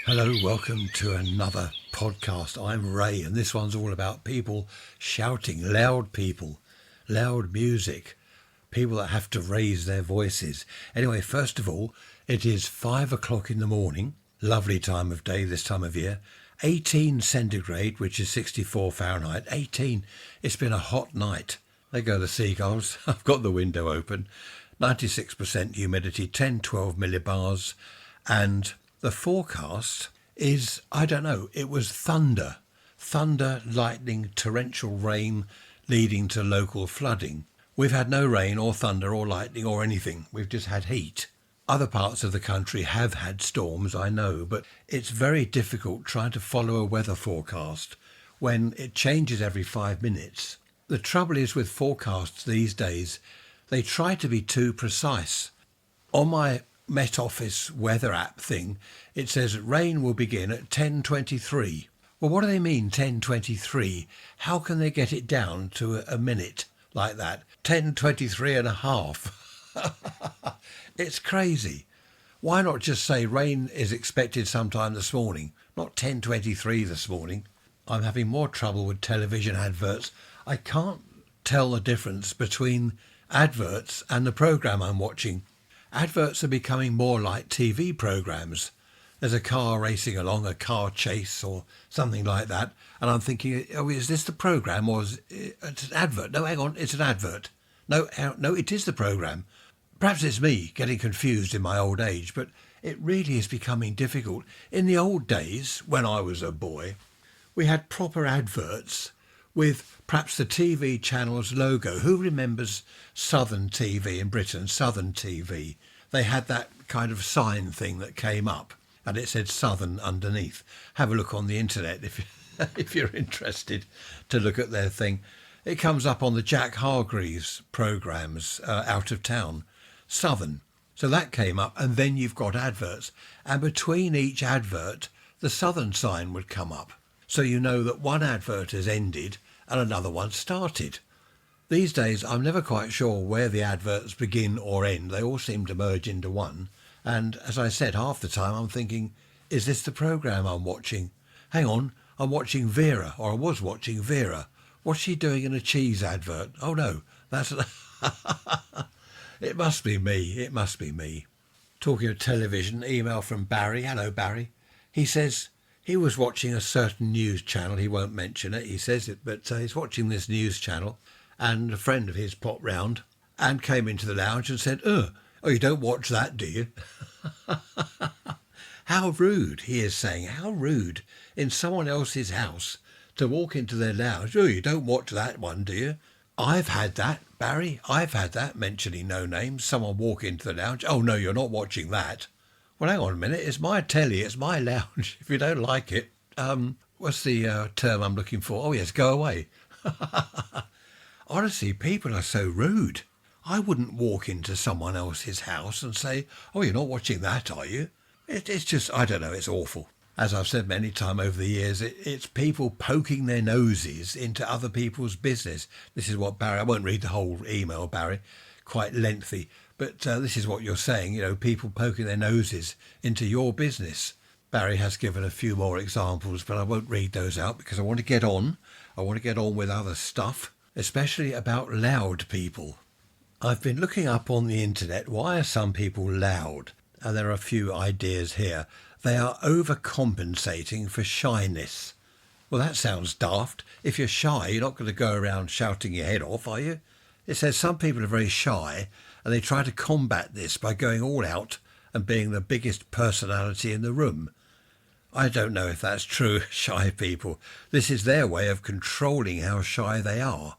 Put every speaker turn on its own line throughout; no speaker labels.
Hello, welcome to another podcast. I'm Ray, and this one's all about people shouting, loud people, loud music, people that have to raise their voices. Anyway, first of all, it is 5 o'clock in the morning, lovely time of day this time of year, 18 centigrade, which is 64 Fahrenheit, 18. It's been a hot night. There go the seagulls. I've got the window open. 96% humidity, 10-12 millibars, and the forecast is, I don't know, it was thunder, lightning, torrential rain leading to local flooding. We've had no rain or thunder or lightning or anything. We've just had heat. Other parts of the country have had storms, I know, but it's very difficult trying to follow a weather forecast when it changes every 5 minutes. The trouble is with forecasts these days, they try to be too precise. On my Met Office weather app thing, it says rain will begin at 10:23. Well, what do they mean 10:23? How can they get it down to a minute like that? 10:23 and a half. It's crazy. Why not just say rain is expected sometime this morning, not 10:23 this morning? I'm having more trouble with television adverts. I can't tell the difference between adverts and the programme I'm watching. Adverts are becoming more like TV programmes. There's a car racing along, a car chase or something like that, and I'm thinking, oh, is this the programme or is it an advert? No, hang on, it's an advert. No, it is the programme. Perhaps it's me getting confused in my old age, but it really is becoming difficult. In the old days, when I was a boy, we had proper adverts with perhaps the TV channel's logo. Who remembers Southern TV in Britain, Southern TV? They had that kind of sign thing that came up and it said Southern underneath. Have a look on the internet if you're interested to look at their thing. It comes up on the Jack Hargreaves programmes out of town, Southern. So that came up, and then you've got adverts. And between each advert, the Southern sign would come up. So you know that one advert has ended and another one started. These days, I'm never quite sure where the adverts begin or end. They all seem to merge into one. And as I said, half the time I'm thinking, is this the programme I'm watching? Hang on, I'm watching Vera, or I was watching Vera. What's she doing in a cheese advert? Oh no, that's... It must be me. Talking of television, email from Barry. Hello, Barry. He says he was watching a certain news channel. He won't mention it, he says it, but he's watching this news channel, and a friend of his popped round and came into the lounge and said, oh, you don't watch that, do you? How rude, he is saying, how rude in someone else's house to walk into their lounge. Oh, you don't watch that one, do you? I've had that, Barry. I've had that, mentioning no names. Someone walk into the lounge. Oh, no, you're not watching that. Well, hang on a minute. It's my telly. It's my lounge. If you don't like it, what's the term I'm looking for? Oh, yes, go away. Honestly, people are so rude. I wouldn't walk into someone else's house and say, oh, you're not watching that, are you? It's just, I don't know, it's awful. As I've said many times over the years, it's people poking their noses into other people's business. This is what Barry, I won't read the whole email, Barry, quite lengthy, but this is what you're saying, people poking their noses into your business. Barry has given a few more examples, but I won't read those out because I want to get on. I want to get on with other stuff, especially about loud people. I've been looking up on the internet, why are some people loud? And there are a few ideas here. They are overcompensating for shyness. Well, that sounds daft. If you're shy, you're not going to go around shouting your head off, are you? It says some people are very shy and they try to combat this by going all out and being the biggest personality in the room. I don't know if that's true, shy people. This is their way of controlling how shy they are.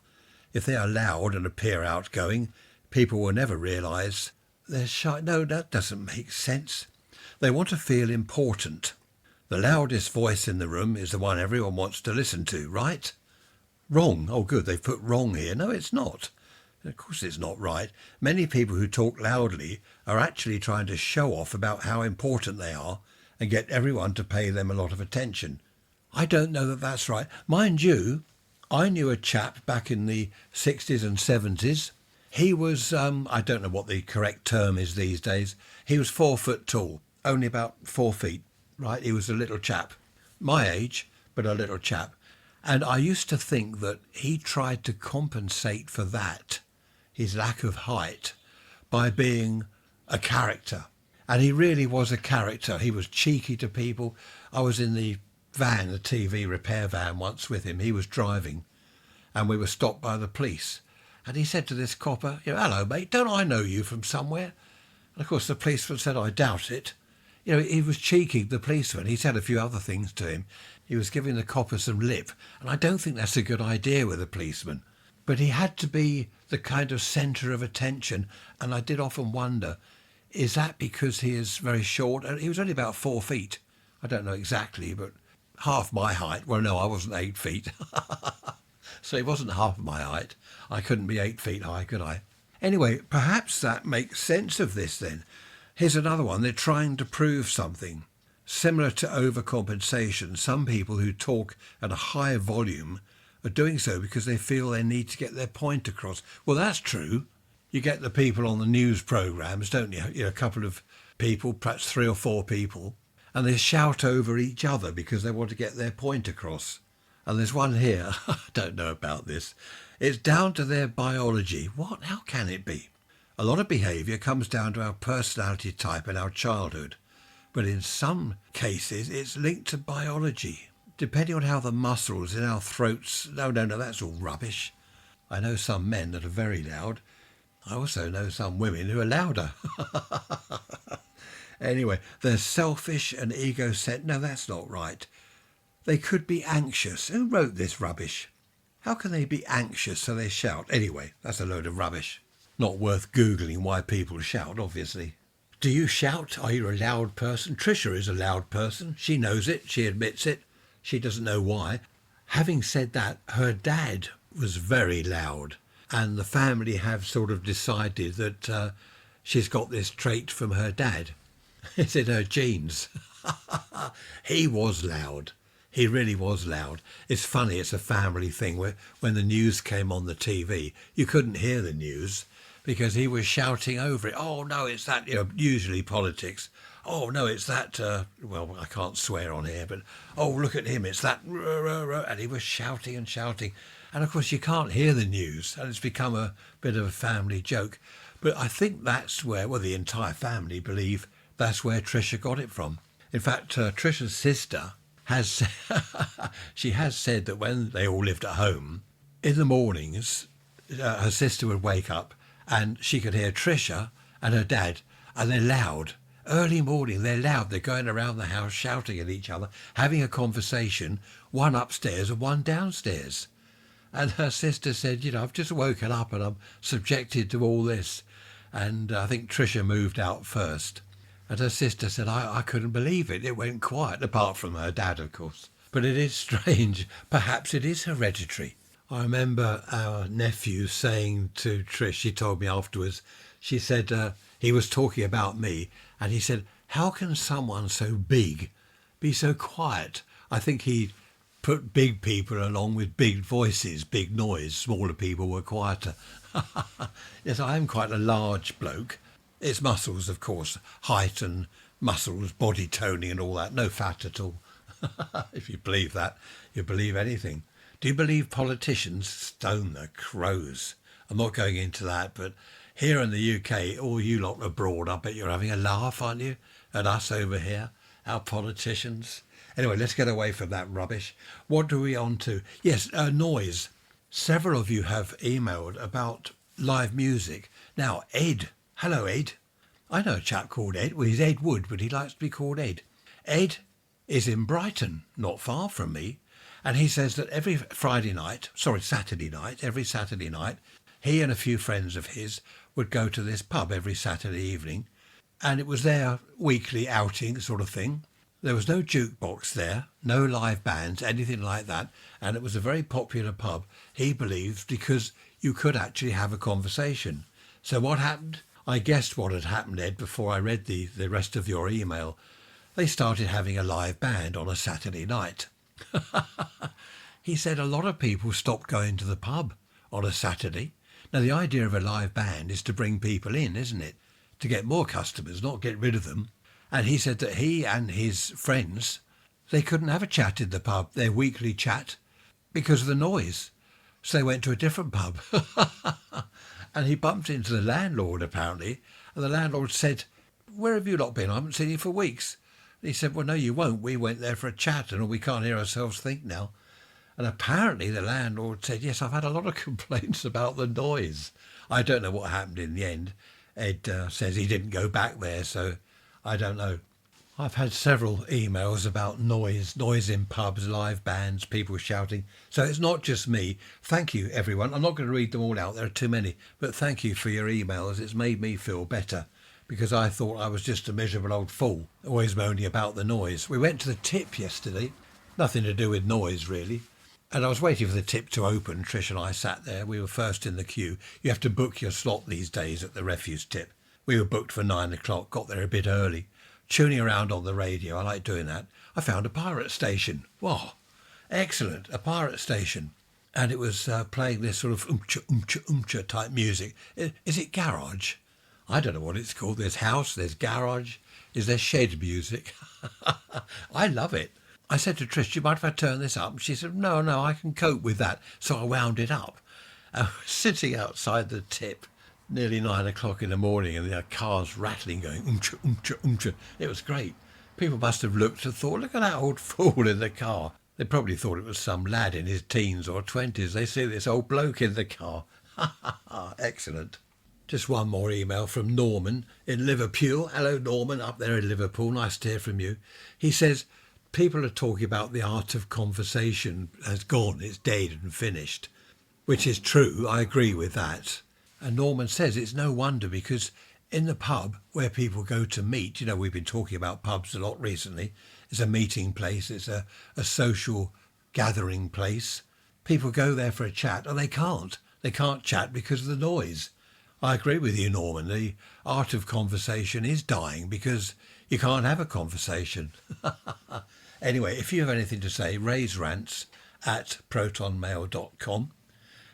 If they are loud and appear outgoing, people will never realise they're shy. No, that doesn't make sense. They want to feel important. The loudest voice in the room is the one everyone wants to listen to, right? Wrong. Oh, good, they've put wrong here. No, it's not. Of course it's not right. Many people who talk loudly are actually trying to show off about how important they are and get everyone to pay them a lot of attention. I don't know that that's right. Mind you, I knew a chap back in the 60s and 70s. He was, I don't know what the correct term is these days. He was 4 foot tall, only about 4 feet. right? He was a little chap, my age, but a little chap. And I used to think that he tried to compensate for that, his lack of height, by being a character. And he really was a character. He was cheeky to people. I was in the van, the TV repair van once with him. He was driving and we were stopped by the police. And he said to this copper, hello, mate, don't I know you from somewhere? And of course the policeman said, I doubt it. He was cheeky, the policeman. He said a few other things to him. He was giving the copper some lip. And I don't think that's a good idea with a policeman. But he had to be the kind of centre of attention. And I did often wonder, is that because he is very short? He was only about 4 feet. I don't know exactly, but half my height. Well, no, I wasn't 8 feet. So he wasn't half my height. I couldn't be 8 feet high, could I? Anyway, perhaps that makes sense of this then. Here's another one. They're trying to prove something. Similar to overcompensation, some people who talk at a high volume are doing so because they feel they need to get their point across. Well, that's true. You get the people on the news programmes, don't you? A couple of people, perhaps 3 or 4 people, and they shout over each other because they want to get their point across. And there's one here, I don't know about this. It's down to their biology. What? How can it be? A lot of behaviour comes down to our personality type and our childhood. But in some cases, it's linked to biology, depending on how the muscles in our throats... No, that's all rubbish. I know some men that are very loud. I also know some women who are louder. Anyway, they're selfish and egocentric. No, that's not right. They could be anxious. Who wrote this rubbish? How can they be anxious so they shout? Anyway, that's a load of rubbish. Not worth Googling why people shout, obviously. Do you shout? Are you a loud person? Tricia is a loud person. She knows it. She admits it. She doesn't know why. Having said that, her dad was very loud. And the family have sort of decided that she's got this trait from her dad. It's in her genes. He was loud. He really was loud. It's funny, it's a family thing. Where when the news came on the TV, you couldn't hear the news because he was shouting over it. Oh, no, it's that, usually politics. Oh, no, it's that, well, I can't swear on here, but, oh, look at him, it's that, and he was shouting and shouting. And, of course, you can't hear the news, and it's become a bit of a family joke. But I think that's where, well, the entire family believe that's where Tricia got it from. In fact, Tricia's sister has she has said that when they all lived at home, in the mornings, her sister would wake up and she could hear Tricia and her dad, and they're loud. Early morning, they're loud. They're going around the house shouting at each other, having a conversation, one upstairs and one downstairs. And her sister said, I've just woken up and I'm subjected to all this. And I think Tricia moved out first. And her sister said, I couldn't believe it. It went quiet, apart from her dad, of course. But it is strange. Perhaps it is hereditary. I remember our nephew saying to Trish, she told me afterwards, she said, he was talking about me, and he said, how can someone so big be so quiet? I think he put big people along with big voices, big noise. Smaller people were quieter. Yes, I am quite a large bloke. It's muscles, of course, height and muscles, body toning and all that. No fat at all. If you believe that, you believe anything. Do you believe politicians stone the crows? I'm not going into that, but here in the UK, all you lot abroad, I bet you're having a laugh, aren't you? At us over here, our politicians. Anyway, let's get away from that rubbish. What are we on to? Yes, noise. Several of you have emailed about live music. Now, Ed. Hello, Ed. I know a chap called Ed. Well, he's Ed Wood, but he likes to be called Ed. Ed is in Brighton, not far from me. And he says that every Saturday night, he and a few friends of his would go to this pub every Saturday evening. And it was their weekly outing sort of thing. There was no jukebox there, no live bands, anything like that. And it was a very popular pub, he believes, because you could actually have a conversation. So what happened? I guessed what had happened, Ed, before I read the rest of your email. They started having a live band on a Saturday night. He said a lot of people stopped going to the pub on a Saturday. Now, the idea of a live band is to bring people in, isn't it? To get more customers, not get rid of them. And he said that he and his friends, they couldn't have a chat in the pub, their weekly chat, because of the noise. So they went to a different pub. And he bumped into the landlord, apparently. And the landlord said, "Where have you lot been? I haven't seen you for weeks." And he said, "Well, no, you won't. We went there for a chat and we can't hear ourselves think now." And apparently the landlord said, "Yes, I've had a lot of complaints about the noise." I don't know what happened in the end. Ed says he didn't go back there, so I don't know. I've had several emails about noise in pubs, live bands, people shouting. So it's not just me. Thank you, everyone. I'm not going to read them all out. There are too many. But thank you for your emails. It's made me feel better because I thought I was just a miserable old fool, always moaning about the noise. We went to the tip yesterday. Nothing to do with noise, really. And I was waiting for the tip to open. Trish and I sat there. We were first in the queue. You have to book your slot these days at the refuse tip. We were booked for 9 o'clock, got there a bit early. Tuning around on the radio, I like doing that. I found a pirate station. Wow, excellent, a pirate station. And it was playing this sort of umcha type music. Is it garage? I don't know what it's called. There's house, there's garage. Is there shed music? I love it. I said to Trish, "Do you mind if I turn this up?" And she said, no, I can cope with that. So I wound it up. I was sitting outside the tip, nearly 9 o'clock in the morning, and the cars rattling, going umcha, umcha, umcha. It was great. People must have looked and thought, "Look at that old fool in the car." They probably thought it was some lad in his teens or 20s. They see this old bloke in the car. Excellent. Just one more email from Norman in Liverpool. Hello, Norman, up there in Liverpool. Nice to hear from you. He says, people are talking about the art of conversation has gone. It's dead and finished, which is true. I agree with that. And Norman says it's no wonder because in the pub where people go to meet, we've been talking about pubs a lot recently. It's a meeting place. It's a social gathering place. People go there for a chat and they can't. They can't chat because of the noise. I agree with you, Norman. The art of conversation is dying because you can't have a conversation. Anyway, if you have anything to say, raise rants at protonmail.com.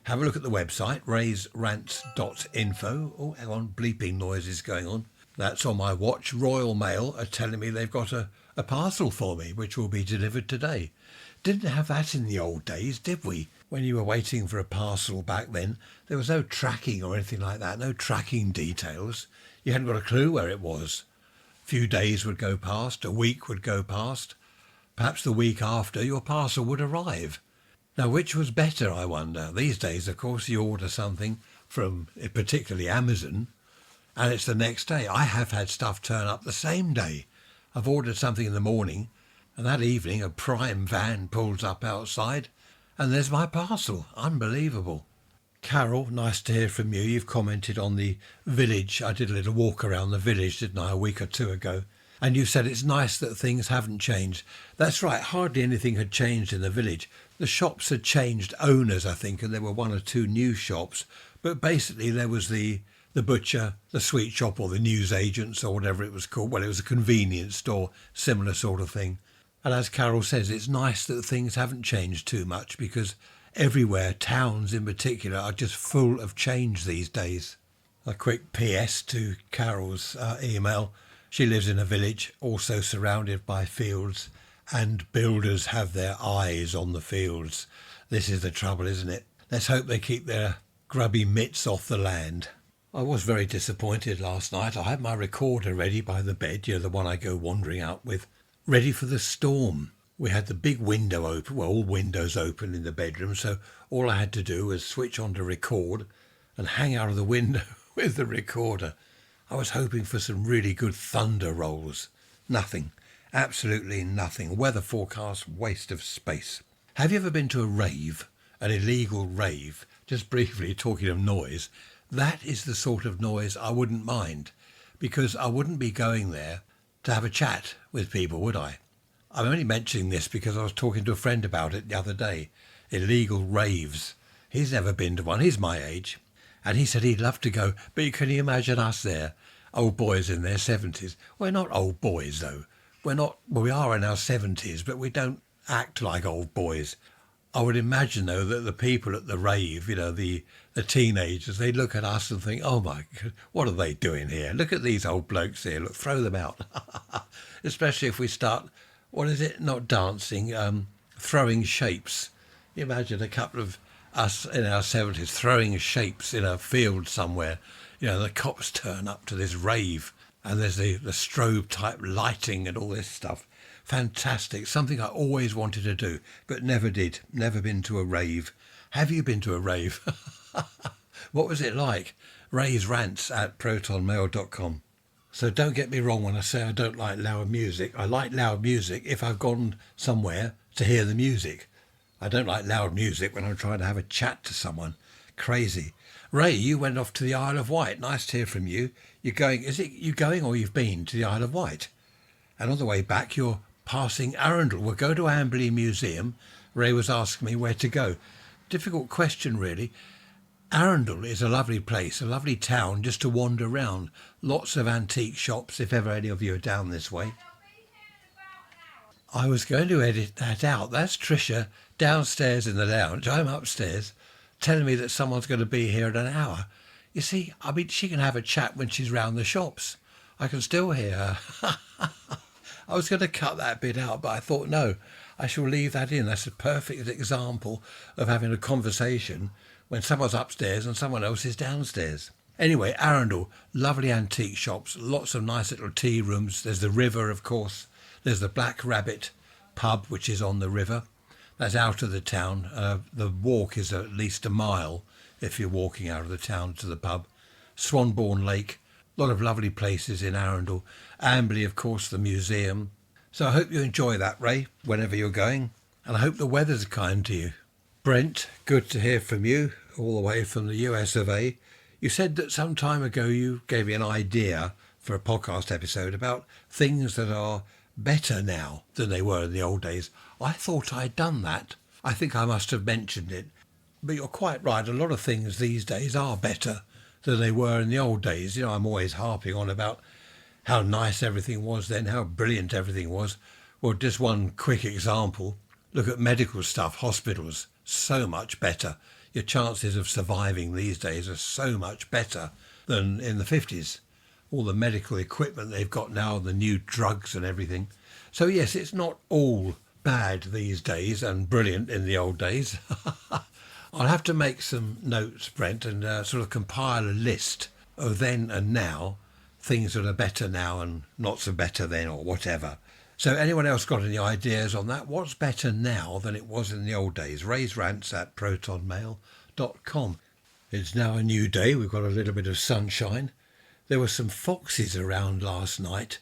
Have a look at the website, raiserants.info. Oh, hang on, bleeping noises going on. That's on my watch. Royal Mail are telling me they've got a parcel for me, which will be delivered today. Didn't have that in the old days, did we? When you were waiting for a parcel back then, there was no tracking or anything like that, no tracking details. You hadn't got a clue where it was. A few days would go past, a week would go past. Perhaps the week after, your parcel would arrive. Now, which was better, I wonder? These days, of course, you order something from particularly Amazon, and it's the next day. I have had stuff turn up the same day. I've ordered something in the morning, and that evening a prime van pulls up outside, and there's my parcel. Unbelievable. Carol, nice to hear from you. You've commented on the village. I did a little walk around the village, didn't I, a week or two ago? And you said it's nice that things haven't changed. That's right, hardly anything had changed in the village. The shops had changed owners, I think, and there were 1 or 2 new shops. But basically there was the butcher, the sweet shop, or the newsagents, or whatever it was called. Well, it was a convenience store, similar sort of thing. And as Carol says, it's nice that things haven't changed too much because everywhere, towns in particular, are just full of change these days. A quick PS to Carol's email. She lives in a village, also surrounded by fields, and builders have their eyes on the fields. This is the trouble, isn't it? Let's hope they keep their grubby mitts off the land. I was very disappointed last night. I had my recorder ready by the bed, the one I go wandering out with, ready for the storm. We had the big window open, well, all windows open in the bedroom, so all I had to do was switch on to record and hang out of the window with the recorder. I was hoping for some really good thunder rolls. Nothing. Absolutely nothing. Weather forecast, waste of space. Have you ever been to a rave? An illegal rave? Just briefly, talking of noise, that is the sort of noise I wouldn't mind, because I wouldn't be going there to have a chat with people, would I? I'm only mentioning this because I was talking to a friend about it the other day. Illegal raves. He's never been to one. He's my age. And he said he'd love to go, but can you imagine us there? Old boys in their 70s. We're not old boys, though. We are in our 70s, but we don't act like old boys. I would imagine, though, that the people at the rave, the teenagers, they look at us and think, oh my God, what are they doing here? Look at these old blokes here. Look, throw them out. Especially if we start, what is it? Not dancing, throwing shapes. You imagine a couple of us in our 70s throwing shapes in a field somewhere. The cops turn up to this rave and there's the strobe type lighting and all this stuff. Fantastic. Something I always wanted to do, but never did. Never been to a rave. Have you been to a rave? What was it like? Ray's Rants at protonmail.com. So don't get me wrong when I say I don't like loud music. I like loud music if I've gone somewhere to hear the music. I don't like loud music when I'm trying to have a chat to someone. Crazy. Ray, you went off to the Isle of Wight. Nice to hear from you. You're going, is it you going or you've been to the Isle of Wight? And on the way back, you're passing Arundel. We'll go to Amberley Museum. Ray was asking me where to go. Difficult question, really. Arundel is a lovely place, a lovely town just to wander around. Lots of antique shops, if ever any of you are down this way. I was going to edit that out. That's Tricia downstairs in the lounge. I'm upstairs telling me that someone's going to be here in an hour. You see, she can have a chat when she's round the shops. I can still hear her. I was going to cut that bit out, but I thought, no, I shall leave that in. That's a perfect example of having a conversation when someone's upstairs and someone else is downstairs. Anyway, Arundel, lovely antique shops, lots of nice little tea rooms. There's the river, of course. There's the Black Rabbit pub, which is on the river. That's out of the town. The walk is at least a mile if you're walking out of the town to the pub. Swanbourne Lake, a lot of lovely places in Arundel. Amberley, of course, the museum. So I hope you enjoy that, Ray, whenever you're going. And I hope the weather's kind to you. Brent, good to hear from you, all the way from the US of A. You said that some time ago you gave me an idea for a podcast episode about things that are better now than they were in the old days. I thought I'd done that. I think I must have mentioned it. But you're quite right. A lot of things these days are better than they were in the old days. I'm always harping on about how nice everything was then, how brilliant everything was. Well, just one quick example. Look at medical stuff, hospitals, so much better. Your chances of surviving these days are so much better than in the 50s. All the medical equipment they've got now, the new drugs and everything. So yes, it's not all bad these days and brilliant in the old days. I'll have to make some notes, Brent, and sort of compile a list of then and now, things that are better now and not so better then or whatever. So anyone else got any ideas on that? What's better now than it was in the old days? Raise Rants at protonmail.com. It's now a new day. We've got a little bit of sunshine. There were some foxes around last night.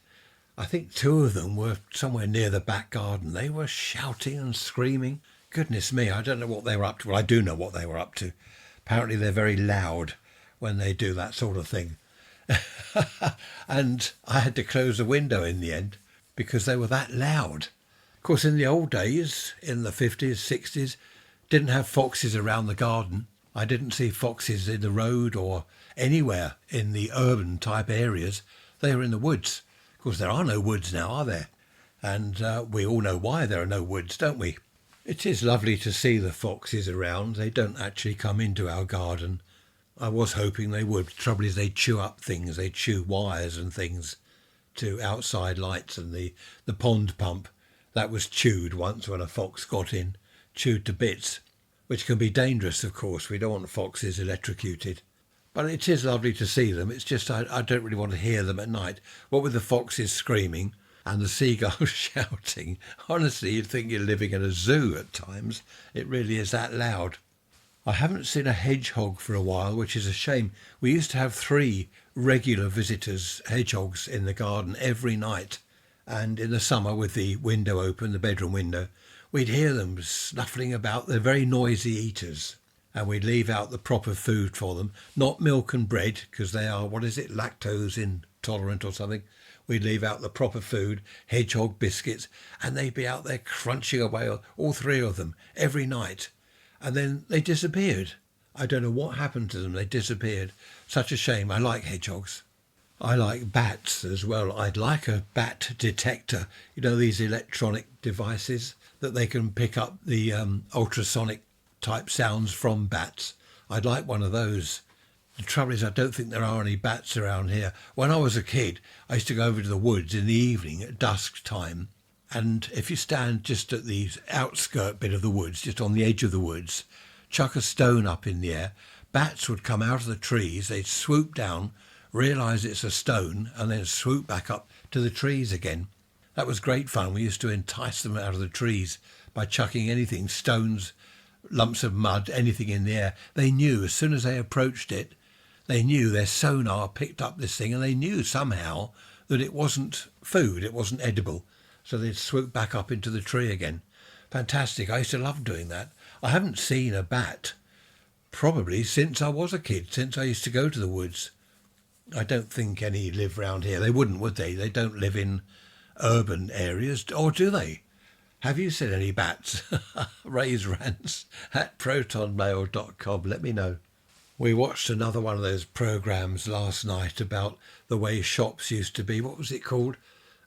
I think 2 of them were somewhere near the back garden. They were shouting and screaming. Goodness me, I don't know what they were up to. Well, I do know what they were up to. Apparently they're very loud when they do that sort of thing. And I had to close the window in the end because they were that loud. Of course, in the old days, in the 50s, 60s, didn't have foxes around the garden. I didn't see foxes in the road or anywhere in the urban type areas. They were in the woods. Of course, there are no woods now, are there? And we all know why there are no woods, don't we? It is lovely to see the foxes around. They don't actually come into our garden. I was hoping they would. The trouble is they chew up things. They chew wires and things to outside lights, and the pond pump, that was chewed once when a fox got in, chewed to bits, which can be dangerous, of course. We don't want foxes electrocuted. But it is lovely to see them. It's just I don't really want to hear them at night. What with the foxes screaming and the seagulls shouting, honestly, you'd think you're living in a zoo at times. It really is that loud. I haven't seen a hedgehog for a while, which is a shame. We used to have 3 regular visitors, hedgehogs, in the garden every night. And in the summer, with the window open, the bedroom window, we'd hear them snuffling about. They're very noisy eaters. And we'd leave out the proper food for them. Not milk and bread, because they are, lactose intolerant or something. We'd leave out the proper food, hedgehog biscuits, and they'd be out there crunching away, all 3 of them, every night. And then they disappeared. I don't know what happened to them. They disappeared. Such a shame. I like hedgehogs. I like bats as well. I'd like a bat detector. These electronic devices. that they can pick up the ultrasonic type sounds from bats. I'd like one of those. The trouble is I don't think there are any bats around here. When I was a kid, I used to go over to the woods in the evening at dusk time. And if you stand just at the outskirt bit of the woods, just on the edge of the woods, chuck a stone up in the air, bats would come out of the trees, they'd swoop down, realise it's a stone, and then swoop back up to the trees again. That was great fun. We used to entice them out of the trees by chucking anything, stones, lumps of mud, anything in the air. They knew as soon as they approached it, they knew their sonar picked up this thing, and they knew somehow that it wasn't food, it wasn't edible. So they'd swoop back up into the tree again. Fantastic. I used to love doing that. I haven't seen a bat probably since I was a kid, since I used to go to the woods. I don't think any live round here. They wouldn't, would they? They don't live in urban areas, or do they? Have you seen any bats? Raise rants at protonmail.com. Let me know. We watched another one of those programmes last night about the way shops used to be. What was it called?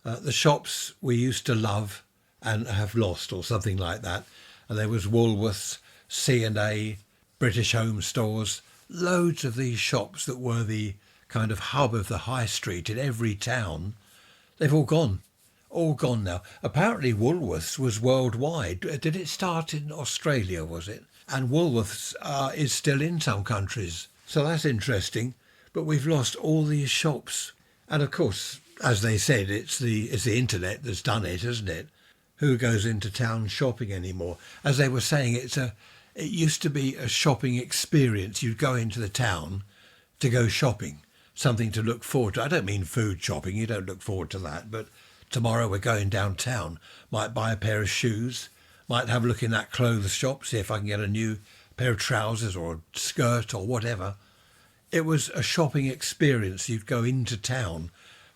The shops we used to love and have lost, or something like that. And there was Woolworths, C&A, British Home Stores, loads of these shops that were the kind of hub of the high street in every town. They've all gone now. Apparently Woolworths was worldwide. Did it start in Australia, was it? And Woolworths is still in some countries. So that's interesting. But we've lost all these shops. And of course, as they said, it's the internet that's done it, isn't it? Who goes into town shopping anymore? As they were saying, it used to be a shopping experience. You'd go into the town to go shopping, something to look forward to. I don't mean food shopping, you don't look forward to that, but tomorrow we're going downtown, might buy a pair of shoes, might have a look in that clothes shop, see if I can get a new pair of trousers or a skirt or whatever. It was a shopping experience. You'd go into town,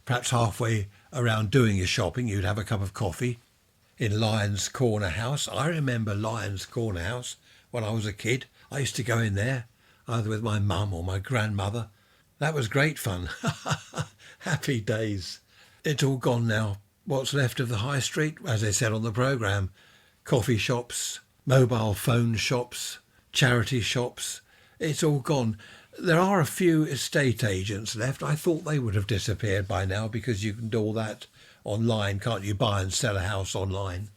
perhaps halfway around doing your shopping, you'd have a cup of coffee in Lyons Corner House. I remember Lyons Corner House when I was a kid. I used to go in there, either with my mum or my grandmother. That was great fun. Happy days. It's all gone now. What's left of the high street, as they said on the programme, coffee shops, mobile phone shops, charity shops, it's all gone. There are a few estate agents left. I thought they would have disappeared by now because you can do all that online, can't you? Buy and sell a house online.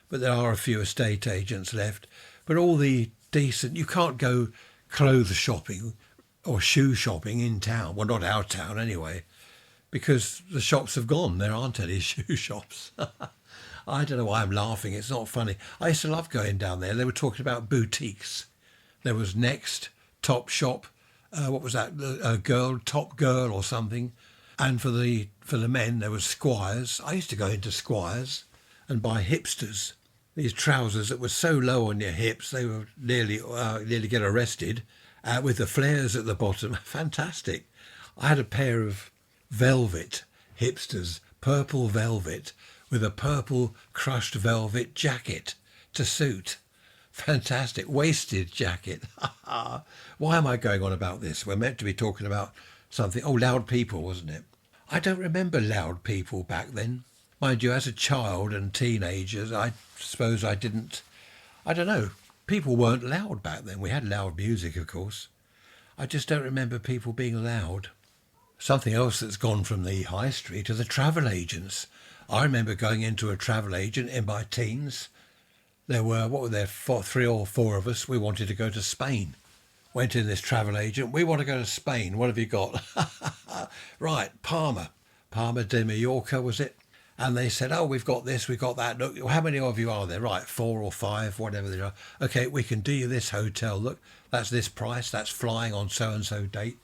But there are a few estate agents left. But all the decent, you can't go clothes shopping or shoe shopping in town. Well, not our town anyway, because the shops have gone. There aren't any shoe shops. I don't know why I'm laughing. It's not funny. I used to love going down there. They were talking about boutiques. There was Next, Top Shop. What was that? Top Girl or something. And for the men, there was Squires. I used to go into Squires and buy hipsters. These trousers that were so low on your hips, they were nearly get arrested, with the flares at the bottom. Fantastic. I had a pair of velvet hipsters, purple velvet, with a purple crushed velvet jacket to suit. Fantastic. Waisted jacket. Why am I going on about this? We're meant to be talking about something. Oh, Loud People, wasn't it? I don't remember Loud People back then. Mind you, as a child and teenagers, I suppose I don't know. People weren't loud back then. We had loud music, of course. I just don't remember people being loud. Something else that's gone from the high street are the travel agents. I remember going into a travel agent in my teens. There were, three or four of us. We wanted to go to Spain. Went in this travel agent. We want to go to Spain. What have you got? Right, Palma de Mallorca, was it? And they said, oh, we've got this, we've got that. Look, how many of you are there? Right, 4 or 5, whatever they are. Okay, we can do you this hotel. Look, that's this price. That's flying on so-and-so date.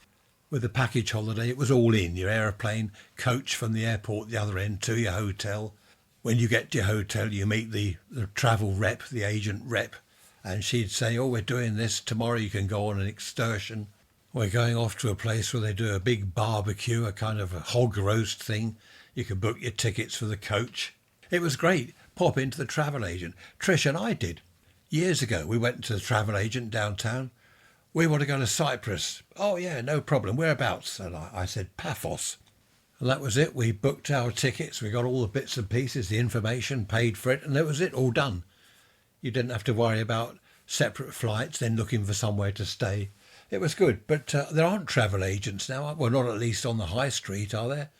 With the package holiday, it was all in. Your aeroplane, coach from the airport the other end to your hotel. When you get to your hotel, you meet the travel rep, the agent rep. And she'd say, oh, we're doing this. Tomorrow you can go on an excursion. We're going off to a place where they do a big barbecue, a kind of a hog roast thing. You can book your tickets for the coach. It was great. Pop into the travel agent. Trish and I did. Years ago, we went to the travel agent downtown. We want to go to Cyprus. Oh, yeah, no problem. Whereabouts? And I said, Paphos. And that was it. We booked our tickets. We got all the bits and pieces, the information, paid for it, and that was it, all done. You didn't have to worry about separate flights, then looking for somewhere to stay. It was good, but there aren't travel agents now. Well, not at least on the high street, are there?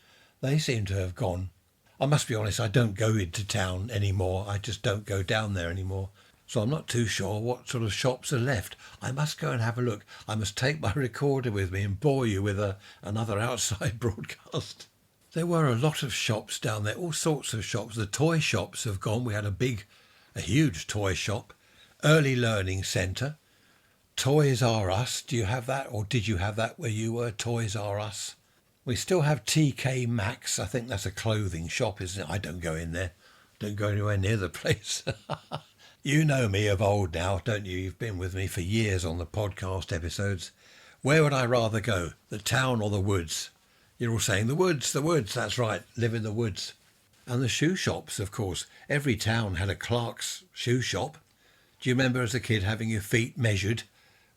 They seem to have gone. I must be honest, I don't go into town anymore. I just don't go down there anymore. So I'm not too sure what sort of shops are left. I must go and have a look. I must take my recorder with me and bore you with another outside broadcast. There were a lot of shops down there, all sorts of shops. The toy shops have gone. We had a huge toy shop, early learning centre, Toys R Us. Do you have that, or did you have that where you were, Toys R Us? We still have TK Maxx. I think that's a clothing shop, isn't it? I don't go in there. Don't go anywhere near the place. You know me of old now, don't you? You've been with me for years on the podcast episodes. Where would I rather go, the town or the woods? You're all saying the woods, that's right, live in the woods. And the shoe shops, of course. Every town had a Clark's shoe shop. Do you remember as a kid having your feet measured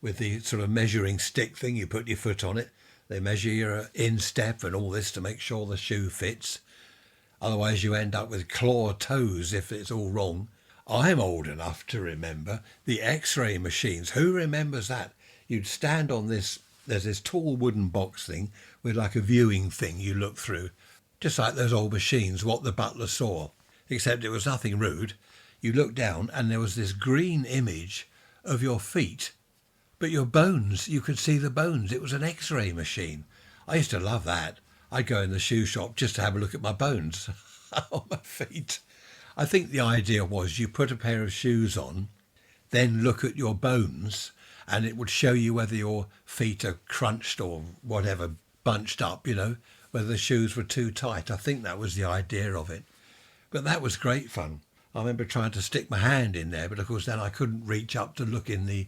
with the sort of measuring stick thing? You put your foot on it. They measure your instep and all this to make sure the shoe fits. Otherwise you end up with claw toes if it's all wrong. I'm old enough to remember the X-ray machines. Who remembers that? You'd stand on this, there's this tall wooden box thing with like a viewing thing you look through. Just like those old machines, what the butler saw. Except it was nothing rude. You looked down and there was this green image of your feet. But your bones, you could see the bones. It was an X-ray machine. I used to love that. I'd go in the shoe shop just to have a look at my bones on my feet. I think the idea was you put a pair of shoes on, then look at your bones, and it would show you whether your feet are crunched or whatever, bunched up, whether the shoes were too tight. I think that was the idea of it. But that was great fun. I remember trying to stick my hand in there, but of course then I couldn't reach up to look in the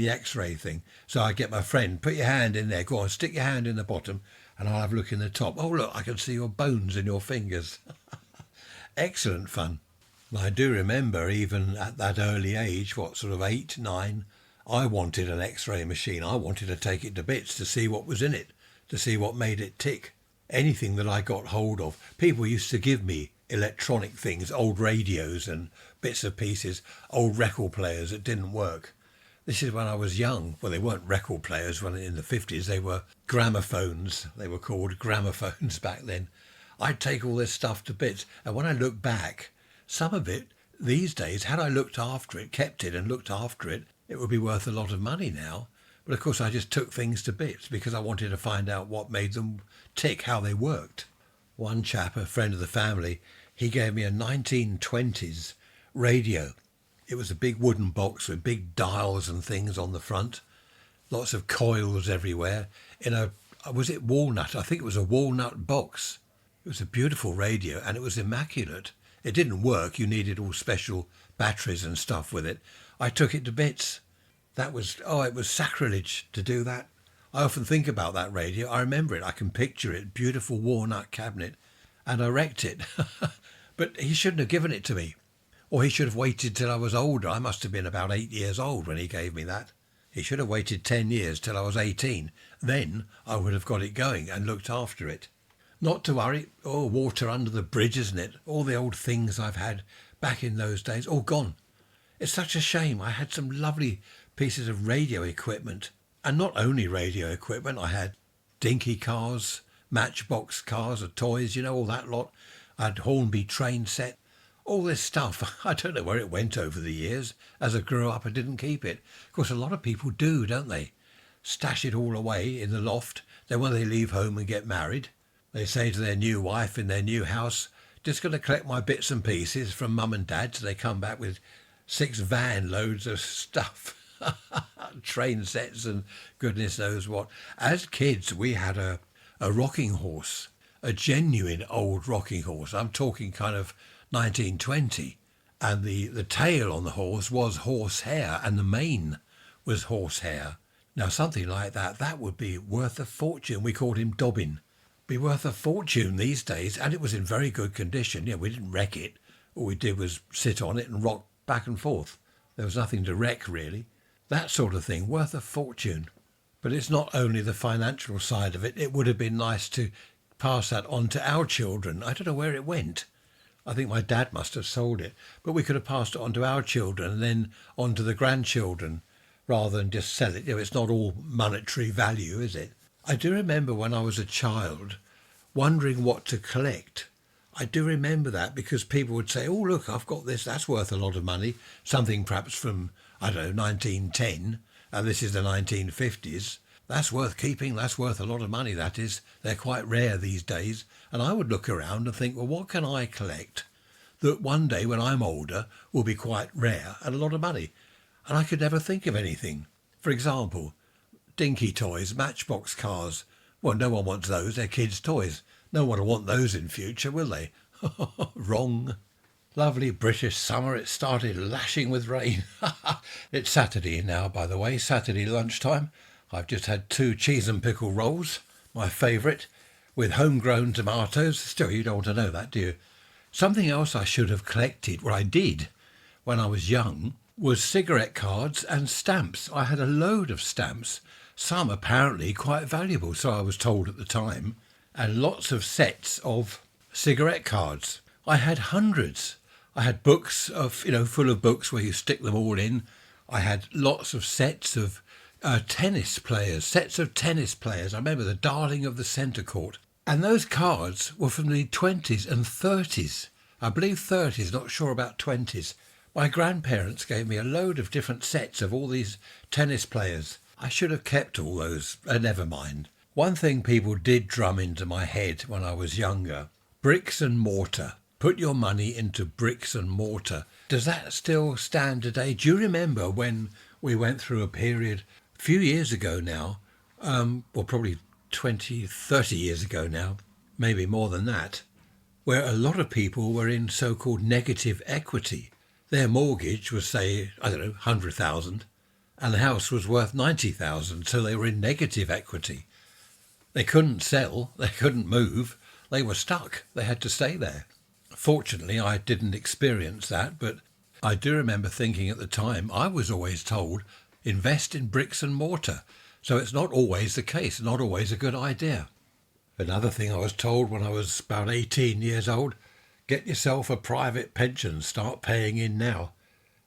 X-ray thing. So I get my friend, put your hand in there, go on, stick your hand in the bottom, and I'll have a look in the top. Oh, look, I can see your bones in your fingers. Excellent fun. I do remember even at that early age, sort of 8, 9, I wanted an X-ray machine. I wanted to take it to bits to see what was in it, to see what made it tick. Anything that I got hold of. People used to give me electronic things, old radios and bits of pieces, old record players that didn't work. This is when I was young. Well, they weren't record players when in the 50s. They were gramophones. They were called gramophones back then. I'd take all this stuff to bits. And when I look back, some of it these days, had I looked after it, kept it and looked after it, it would be worth a lot of money now. But of course, I just took things to bits because I wanted to find out what made them tick, how they worked. One chap, a friend of the family, he gave me a 1920s radio. It was a big wooden box with big dials and things on the front, lots of coils everywhere, was it walnut? I think it was a walnut box. It was a beautiful radio and it was immaculate. It didn't work. You needed all special batteries and stuff with it. I took it to bits. It was sacrilege to do that. I often think about that radio. I remember it. I can picture it. Beautiful walnut cabinet. And I wrecked it. But he shouldn't have given it to me. Or he should have waited till I was older. I must have been about 8 years old when he gave me that. He should have waited 10 years till I was 18. Then I would have got it going and looked after it. Not to worry. Oh, water under the bridge, isn't it? All the old things I've had back in those days, all gone. It's such a shame. I had some lovely pieces of radio equipment. And not only radio equipment, I had dinky cars, matchbox cars, or toys, all that lot. I had Hornby train set. All this stuff, I don't know where it went over the years. As I grew up, I didn't keep it. Of course, a lot of people do, don't they? Stash it all away in the loft. Then when they leave home and get married, they say to their new wife in their new house, just going to collect my bits and pieces from mum and dad. So they come back with 6 van loads of stuff. Train sets and goodness knows what. As kids, we had a rocking horse, a genuine old rocking horse. I'm talking kind of 1920, and the tail on the horse was horsehair and the mane was horsehair. Now something like that would be worth a fortune. We called him Dobbin. Be worth a fortune these days, and it was in very good condition. We didn't wreck it. All we did was sit on it and rock back and forth. There was nothing to wreck really. That sort of thing, worth a fortune. But it's not only the financial side of it. It would have been nice to pass that on to our children. I don't know where it went. I think my dad must have sold it, but we could have passed it on to our children and then on to the grandchildren rather than just sell it. It's not all monetary value, is it? I do remember when I was a child wondering what to collect. I do remember that because people would say, oh, look, I've got this, that's worth a lot of money. Something perhaps from, I don't know, 1910, and this is the 1950s. That's worth keeping, that's worth a lot of money, that is. They're quite rare these days. And I would look around and think, well, what can I collect that one day when I'm older will be quite rare and a lot of money? And I could never think of anything. For example, dinky toys, matchbox cars. Well, no one wants those, they're kids' toys. No one will want those in future, will they? Wrong. Lovely British summer, it started lashing with rain. It's Saturday now, by the way, Saturday lunchtime. I've just had 2 cheese and pickle rolls, my favourite, with homegrown tomatoes. Still, you don't want to know that, do you? Something else I should have collected, what I did when I was young, was cigarette cards and stamps. I had a load of stamps, some apparently quite valuable, so I was told at the time, and lots of sets of cigarette cards. I had hundreds. I had books full of books where you stick them all in. I had lots of sets of tennis players. I remember the darling of the centre court. And those cards were from the 20s and 30s. I believe 30s, not sure about 20s. My grandparents gave me a load of different sets of all these tennis players. I should have kept all those. Never mind. One thing people did drum into my head when I was younger, bricks and mortar. Put your money into bricks and mortar. Does that still stand today? Do you remember when we went through a period a few years ago now, probably 20, 30 years ago now, maybe more than that, where a lot of people were in so-called negative equity. Their mortgage was, say, 100,000, and the house was worth 90,000, so they were in negative equity. They couldn't sell, they couldn't move, they were stuck, they had to stay there. Fortunately, I didn't experience that, but I do remember thinking at the time, I was always told, invest in bricks and mortar. So it's not always the case, not always a good idea. Another thing I was told when I was about 18 years old, get yourself a private pension, start paying in now.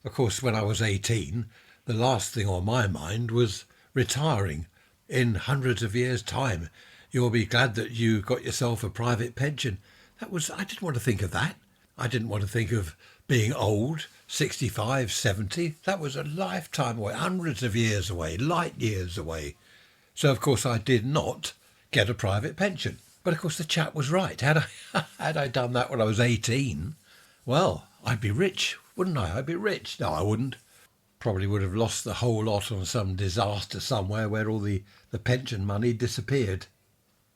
Of course, when I was 18, the last thing on my mind was retiring. In hundreds of years' time, you'll be glad that you got yourself a private pension. I didn't want to think of that. I didn't want to think of being old, 65, 70. That was a lifetime away, hundreds of years away, light years away. So, of course, I did not get a private pension. But, of course, the chap was right. Had I done that when I was 18, well, I'd be rich, wouldn't I? I'd be rich. No, I wouldn't. Probably would have lost the whole lot on some disaster somewhere where all the pension money disappeared.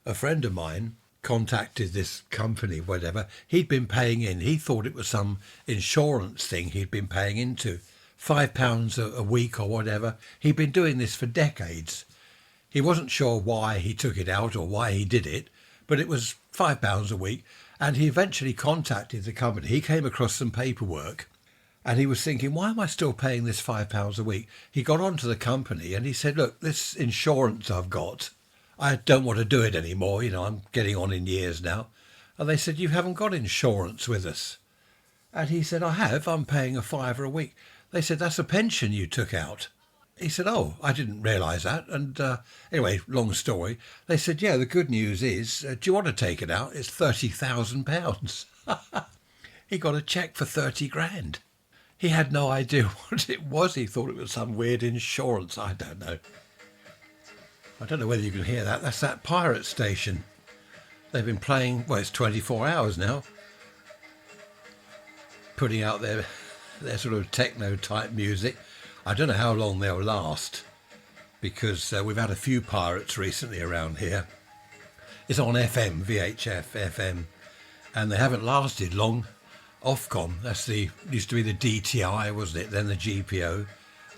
A friend of mine contacted this company, whatever. He'd been paying in. He thought it was some insurance thing he'd been paying into. £5 a week or whatever. He'd been doing this for decades. He wasn't sure why he took it out or why he did it, but it was £5 a week. And he eventually contacted the company. He came across some paperwork and he was thinking, why am I still paying this £5 a week? He got onto the company and he said, look, this insurance I've got, I don't want to do it anymore. I'm getting on in years now. And they said, you haven't got insurance with us. And he said, I have. I'm paying £5 a week. They said, that's a pension you took out. He said, oh, I didn't realise that. And anyway, long story. They said, yeah, the good news is, do you want to take it out? It's £30,000. He got a cheque for 30 grand. He had no idea what it was. He thought it was some weird insurance. I don't know. I don't know whether you can hear that. That's that pirate station. They've been playing, well, it's 24 hours now, putting out their sort of techno-type music. I don't know how long they'll last, because we've had a few pirates recently around here. It's on FM, VHF, FM, and they haven't lasted long. Ofcom, used to be the DTI, wasn't it? Then the GPO.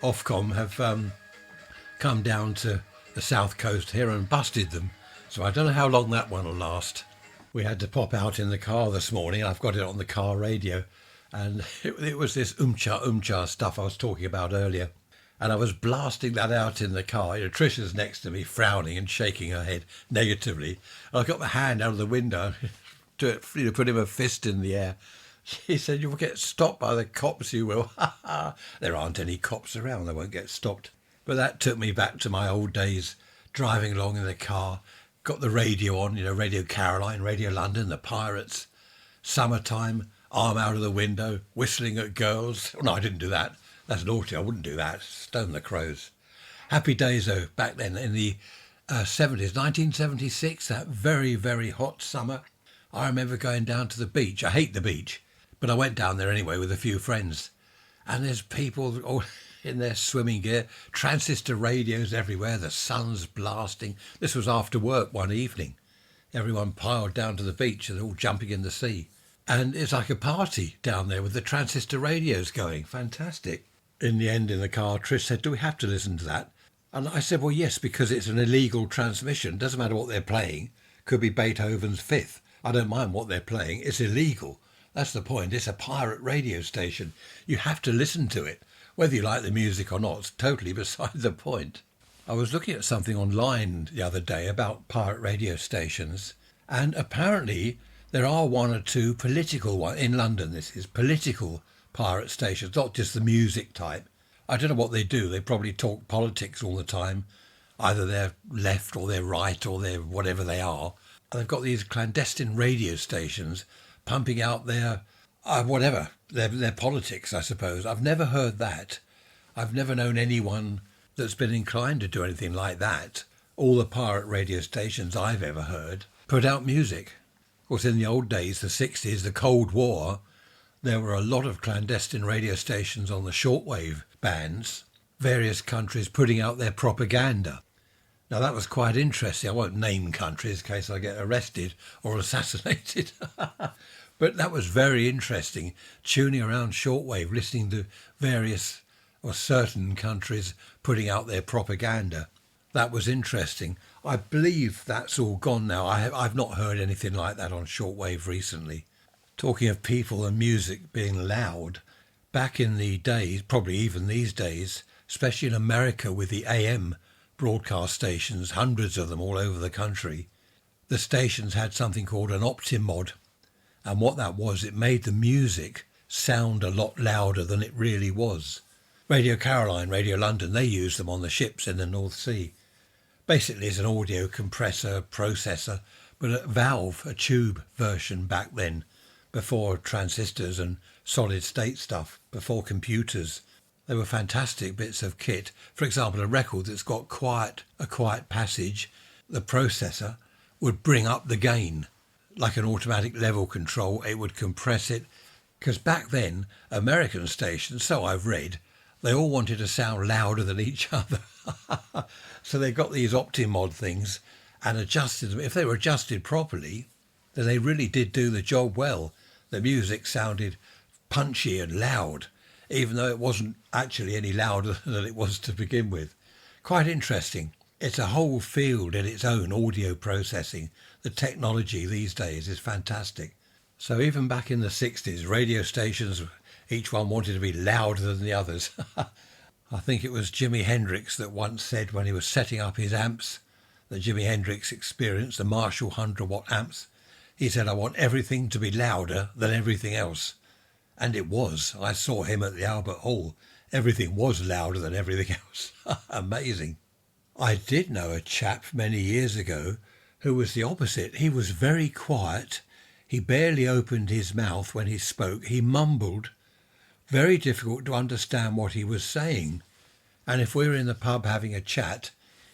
Ofcom have come down to the south coast here and busted them. So I don't know how long that one will last. We had to pop out in the car this morning. I've got it on the car radio. And it was this umcha stuff I was talking about earlier. And I was blasting that out in the car. Trisha's next to me, frowning and shaking her head negatively. And I got my hand out of the window to put him a fist in the air. She said, "You'll get stopped by the cops, you will." There aren't any cops around, they won't get stopped. But that took me back to my old days, driving along in the car, got the radio on, Radio Caroline, Radio London, the Pirates, summertime, arm out of the window, whistling at girls. Oh, no, I didn't do that. That's naughty, I wouldn't do that. Stone the crows. Happy days, though, back then in the 70s, 1976, that very, very hot summer. I remember going down to the beach. I hate the beach, but I went down there anyway with a few friends. And there's people all in their swimming gear, transistor radios everywhere, the sun's blasting. This was after work one evening. Everyone piled down to the beach and all jumping in the sea. And it's like a party down there with the transistor radios going. Fantastic. In the end, in the car, Trish said, "Do we have to listen to that?" And I said, "Well, yes, because it's an illegal transmission. Doesn't matter what they're playing. Could be Beethoven's Fifth. I don't mind what they're playing. It's illegal. That's the point. It's a pirate radio station. You have to listen to it. Whether you like the music or not, it's totally beside the point." I was looking at something online the other day about pirate radio stations, and apparently there are one or two political ones in London. This is political pirate stations, not just the music type. I don't know what they do. They probably talk politics all the time. Either they're left or they're right or they're whatever they are. And they've got these clandestine radio stations pumping out their whatever, their politics, I suppose. I've never heard that. I've never known anyone that's been inclined to do anything like that. All the pirate radio stations I've ever heard put out music. Of course, in the old days, the 60s, the Cold War, there were a lot of clandestine radio stations on the shortwave bands, various countries putting out their propaganda. Now, that was quite interesting. I won't name countries in case I get arrested or assassinated. But that was very interesting, tuning around shortwave, listening to various or certain countries putting out their propaganda. That was interesting. I believe that's all gone now. I've not heard anything like that on shortwave recently. Talking of people and music being loud, back in the days, probably even these days, especially in America with the AM broadcast stations, hundreds of them all over the country, the stations had something called an optimod. And what that was, it made the music sound a lot louder than it really was. Radio Caroline, Radio London, they used them on the ships in the North Sea. Basically, it's an audio compressor, processor, but a valve, a tube version back then, before transistors and solid state stuff, before computers. They were fantastic bits of kit. For example, a record that's got a quiet passage, the processor would bring up the gain. Like an automatic level control, it would compress it. Because back then, American stations, so I've read, they all wanted to sound louder than each other. So they got these Optimod things and adjusted them. If they were adjusted properly, then they really did do the job well. The music sounded punchy and loud, even though it wasn't actually any louder than it was to begin with. Quite interesting. It's a whole field in its own, audio processing. The technology these days is fantastic. So even back in the 60s, radio stations, each one wanted to be louder than the others. I think it was Jimi Hendrix that once said when he was setting up his amps, the Jimi Hendrix Experience, the Marshall 100-watt amps, he said, "I want everything to be louder than everything else." And it was. I saw him at the Albert Hall. Everything was louder than everything else. Amazing. I did know a chap many years ago who was the opposite. He was very quiet. He barely opened his mouth when he spoke. He mumbled. Very difficult to understand what he was saying. And if we were in the pub having a chat,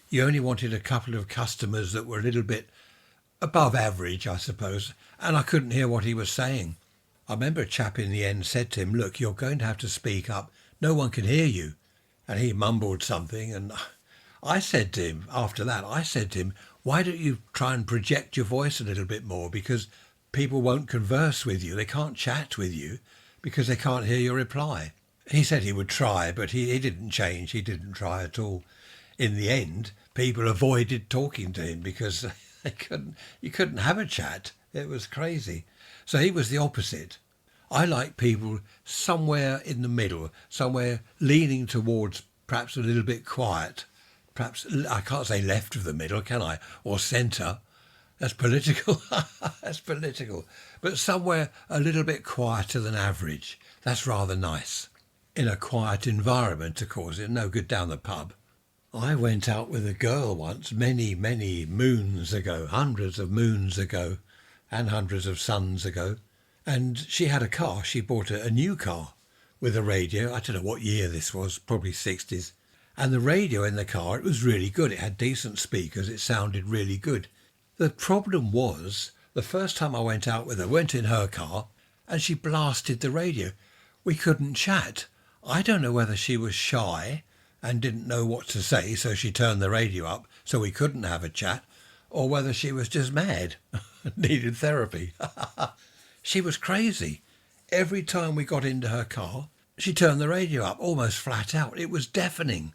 you only wanted a couple of customers that were a little bit above average, I suppose, and I couldn't hear what he was saying. I remember a chap in the end said to him, "Look, you're going to have to speak up. No one can hear you." And he mumbled something, and I said to him, after that, "Why don't you try and project your voice a little bit more? Because people won't converse with you. They can't chat with you because they can't hear your reply." He said he would try, but he didn't change. He didn't try at all. In the end, people avoided talking to him because you couldn't have a chat. It was crazy. So he was the opposite. I like people somewhere in the middle, somewhere leaning towards perhaps a little bit quiet. Perhaps, I can't say left of the middle, can I? Or centre. That's political. That's political. But somewhere a little bit quieter than average. That's rather nice. In a quiet environment, of course. It's no good down the pub. I went out with a girl once, many, many moons ago, hundreds of moons ago, and hundreds of suns ago. And she had a car. She bought a new car with a radio. I don't know what year this was, probably 60s. And the radio in the car, it was really good. It had decent speakers. It sounded really good. The problem was, the first time I went out with her, went in her car, and she blasted the radio. We couldn't chat. I don't know whether she was shy and didn't know what to say, so she turned the radio up so we couldn't have a chat, or whether she was just mad, needed therapy. She was crazy. Every time we got into her car, she turned the radio up almost flat out. It was deafening.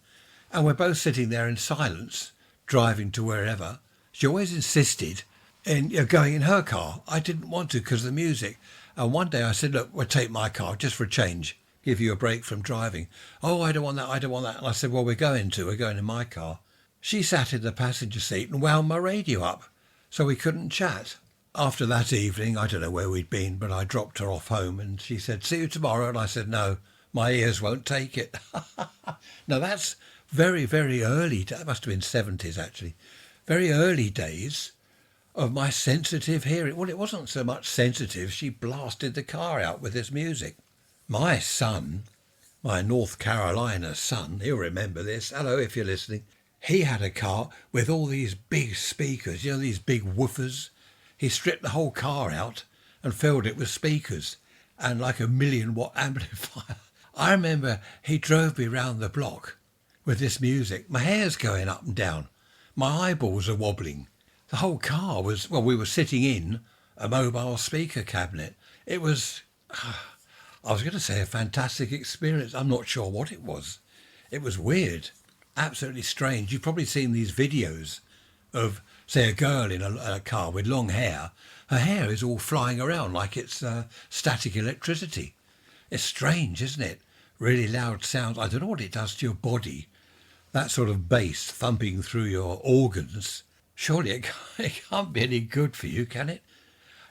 And we're both sitting there in silence, driving to wherever. She always insisted in going in her car. I didn't want to because of the music. And one day I said, look, we'll take my car just for a change, give you a break from driving. Oh, I don't want that, I don't want that. And I said, well, we're going in my car. She sat in the passenger seat and wound my radio up so we couldn't chat. After that evening, I don't know where we'd been, but I dropped her off home and she said, see you tomorrow. And I said, no, my ears won't take it. Now that's very, very early. That must have been 70s actually. Very early days of my sensitive hearing. Well, it wasn't so much sensitive. She blasted the car out with this music. My son, my North Carolina son, he'll remember this. Hello, if you're listening. He had a car with all these big speakers, these big woofers. He stripped the whole car out and filled it with speakers and like a 1,000,000-watt amplifier. I remember he drove me round the block with this music. My hair's going up and down. My eyeballs are wobbling. The whole car was, well, we were sitting in a mobile speaker cabinet. It was, I was going to say a fantastic experience. I'm not sure what it was. It was weird, absolutely strange. You've probably seen these videos of, say, a girl in a car with long hair. Her hair is all flying around like it's static electricity. It's strange, isn't it? Really loud sounds. I don't know what it does to your body. That sort of bass thumping through your organs. Surely it can't be any good for you, can it?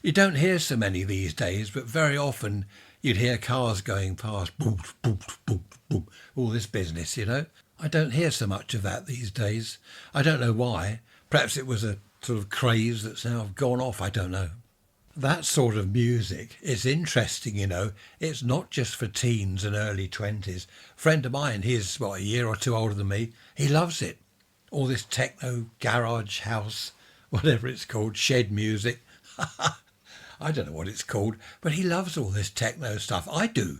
You don't hear so many these days, but very often you'd hear cars going past, boom, boom, boom, boom, all this business, I don't hear so much of that these days. I don't know why. Perhaps it was a sort of craze that's now gone off, I don't know. That sort of music is interesting, It's not just for teens and early 20s. A friend of mine, he's, a year or two older than me, he loves it. All this techno, garage, house, whatever it's called, shed music. I don't know what it's called, but he loves all this techno stuff. I do.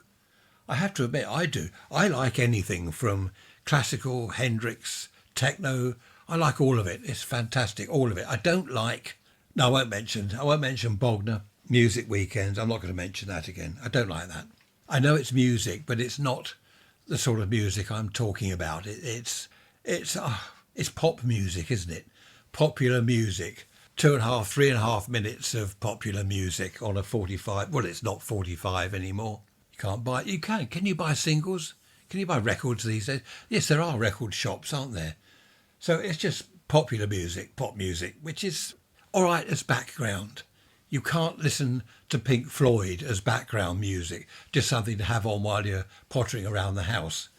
I have to admit, I do. I like anything from classical, Hendrix, techno. I like all of it. It's fantastic, all of it. I don't like... No, I won't mention Bogner, Music Weekends. I'm not going to mention that again. I don't like that. I know it's music, but it's not the sort of music I'm talking about. It's pop music, isn't it? Popular music. 2.5, 3.5 minutes of popular music on a 45. Well, it's not 45 anymore. You can't buy it. You can. Can you buy singles? Can you buy records these days? Yes, there are record shops, aren't there? So it's just popular music, pop music, which is all right as background. You can't listen to Pink Floyd as background music, just something to have on while you're pottering around the house.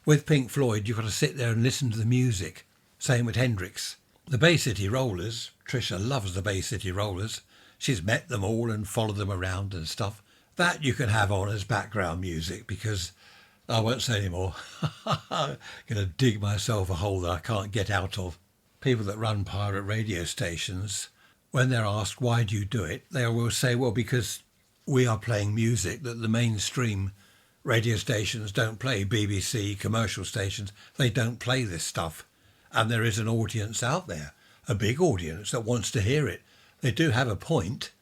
With Pink Floyd, you've got to sit there and listen to the music. Same with Hendrix. The Bay City Rollers, Trisha loves the Bay City Rollers. She's met them all and followed them around and stuff. That you can have on as background music because I won't say any more. I'm going to dig myself a hole that I can't get out of. People that run pirate radio stations, when they're asked, why do you do it? They will say, well, because we are playing music that the mainstream radio stations don't play. BBC, commercial stations, they don't play this stuff. And there is an audience out there, a big audience that wants to hear it. They do have a point.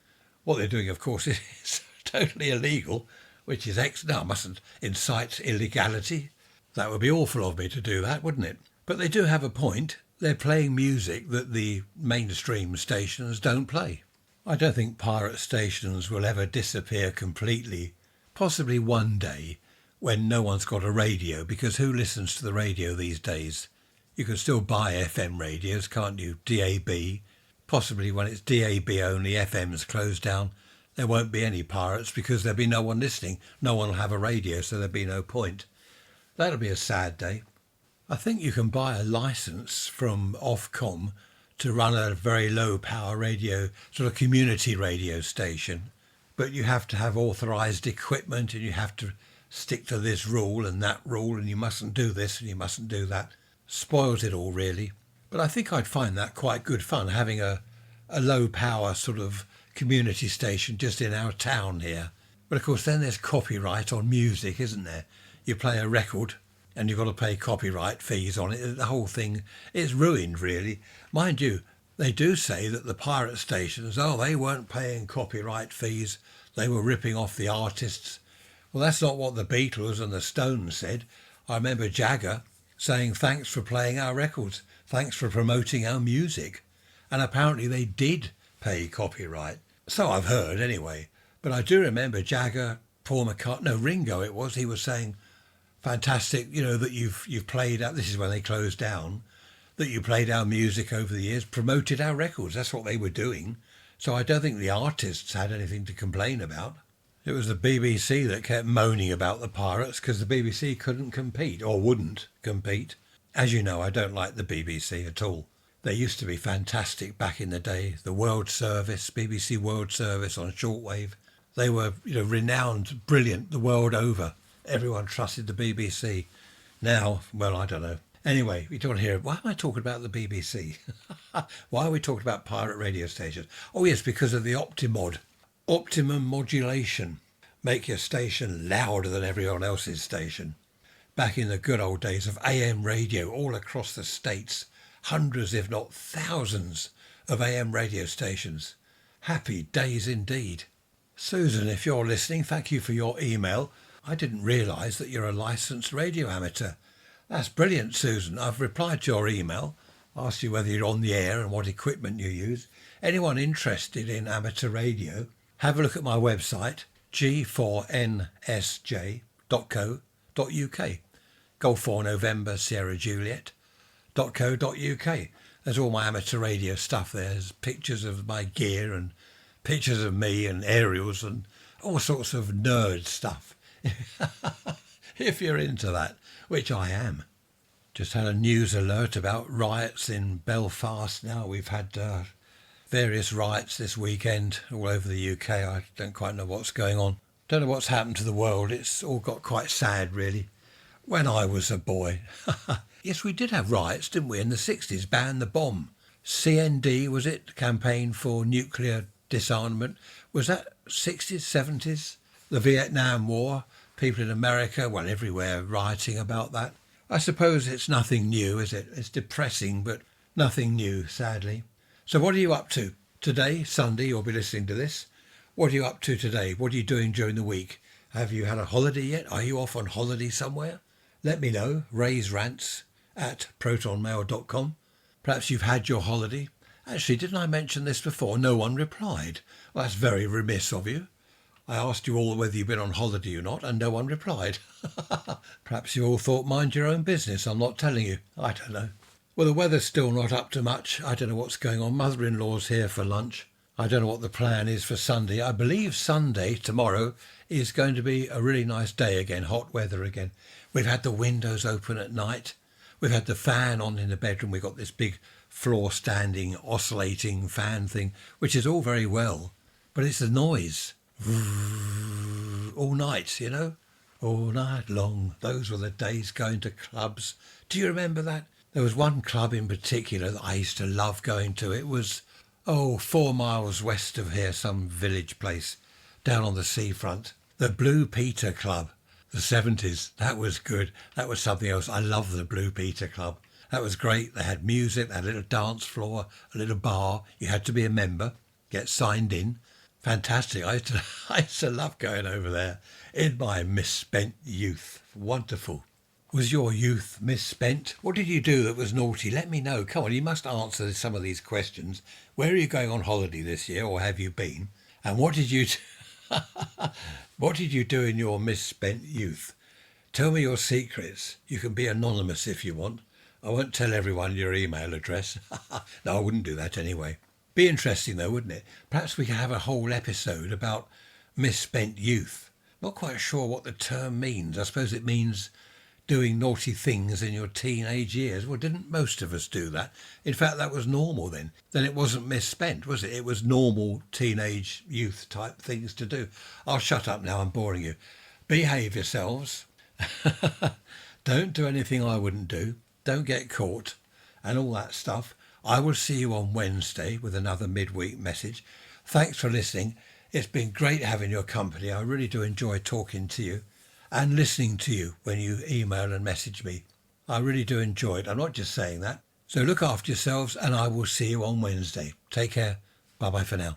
What they're doing, of course, is totally illegal, which is no, I mustn't incite illegality. That would be awful of me to do that, wouldn't it? But they do have a point. They're playing music that the mainstream stations don't play. I don't think pirate stations will ever disappear completely. Possibly one day when no one's got a radio, because who listens to the radio these days? You can still buy FM radios, can't you? DAB, Possibly when it's DAB only, FM's closed down, there won't be any pirates because there'll be no one listening. No one will have a radio, so there'll be no point. That'll be a sad day. I think you can buy a licence from Ofcom to run a very low power radio, sort of community radio station. But you have to have authorised equipment and you have to stick to this rule and that rule and you mustn't do this and you mustn't do that. Spoils it all, really. But I think I'd find that quite good fun, having a low power sort of community station just in our town here. But of course then there's copyright on music, isn't there? You play a record and you've got to pay copyright fees on it. The whole thing is ruined, really. Mind you, they do say that the pirate stations, they weren't paying copyright fees. They were ripping off the artists. Well, that's not what the Beatles and the Stones said. I remember Jagger saying, thanks for playing our records. Thanks for promoting our music. And apparently they did pay copyright. So I've heard anyway. But I do remember Jagger, Paul McCartney, no, Ringo it was, he was saying, fantastic, that you've played out, this is when they closed down, that you played our music over the years, promoted our records. That's what they were doing. So I don't think the artists had anything to complain about. It was the BBC that kept moaning about the pirates because the BBC couldn't compete or wouldn't compete. As you know, I don't like the BBC at all. They used to be fantastic back in the day. The World Service, BBC World Service on shortwave. They were, renowned, brilliant the world over. Everyone trusted the BBC. Now, well, I don't know. Anyway, we don't want to hear, why am I talking about the BBC? Why are we talking about pirate radio stations? Oh yes, because of the Optimod. Optimum modulation. Make your station louder than everyone else's station. Back in the good old days of AM radio all across the States, hundreds if not thousands of AM radio stations. Happy days indeed. Susan, if you're listening, thank you for your email. I didn't realise that you're a licensed radio amateur. That's brilliant, Susan. I've replied to your email, asked you whether you're on the air and what equipment you use. Anyone interested in amateur radio, have a look at my website, g4nsj.co.uk. Golf 4 November Sierra Juliet.co.uk. There's all my amateur radio stuff there. There's pictures of my gear and pictures of me and aerials and all sorts of nerd stuff. If you're into that, which I am. Just had a news alert about riots in Belfast now. We've had various riots this weekend all over the UK. I don't quite know what's going on. Don't know what's happened to the world. It's all got quite sad, really. When I was a boy. Yes, we did have riots, didn't we, in the 60s, ban the bomb. CND, was it? Campaign for Nuclear Disarmament. Was that 60s, 70s? The Vietnam War. People in America, well, everywhere, rioting about that. I suppose it's nothing new, is it? It's depressing, but nothing new, sadly. So what are you up to? Today, Sunday, you'll be listening to this. What are you up to today? What are you doing during the week? Have you had a holiday yet? Are you off on holiday somewhere? Let me know. Raise rants at protonmail.com. Perhaps you've had your holiday. Actually, didn't I mention this before? No one replied. Well, that's very remiss of you. I asked you all whether you've been on holiday or not, and no one replied. Perhaps you all thought, mind your own business, I'm not telling you. I don't know. Well, the weather's still not up to much. I don't know what's going on. Mother-in-law's here for lunch. I don't know what the plan is for Sunday. I believe Sunday, tomorrow, is going to be a really nice day again, hot weather again. We've had the windows open at night. We've had the fan on in the bedroom. We've got this big floor-standing, oscillating fan thing, which is all very well, but it's the noise. All night, all night long. Those were the days going to clubs. Do you remember that? There was one club in particular that I used to love going to. It was, 4 miles west of here, some village place down on the seafront. The Blue Peter Club, the 70s. That was good. That was something else. I love the Blue Peter Club. That was great. They had music, they had a little dance floor, a little bar. You had to be a member, get signed in. Fantastic. I used to love going over there in my misspent youth. Wonderful. Was your youth misspent? What did you do that was naughty? Let me know. Come on, you must answer some of these questions. Where are you going on holiday this year, or have you been? And what did you what did you do in your misspent youth? Tell me your secrets. You can be anonymous if you want. I won't tell everyone your email address. No, I wouldn't do that anyway. Be interesting though, wouldn't it? Perhaps we could have a whole episode about misspent youth. Not quite sure what the term means. I suppose it means doing naughty things in your teenage years. Well, didn't most of us do that? In fact, that was normal then. Then it wasn't misspent, was it? It was normal teenage youth type things to do. I'll shut up now, I'm boring you. Behave yourselves. Don't do anything I wouldn't do. Don't get caught and all that stuff. I will see you on Wednesday with another midweek message. Thanks for listening. It's been great having your company. I really do enjoy talking to you and listening to you when you email and message me. I really do enjoy it. I'm not just saying that. So look after yourselves and I will see you on Wednesday. Take care. Bye-bye for now.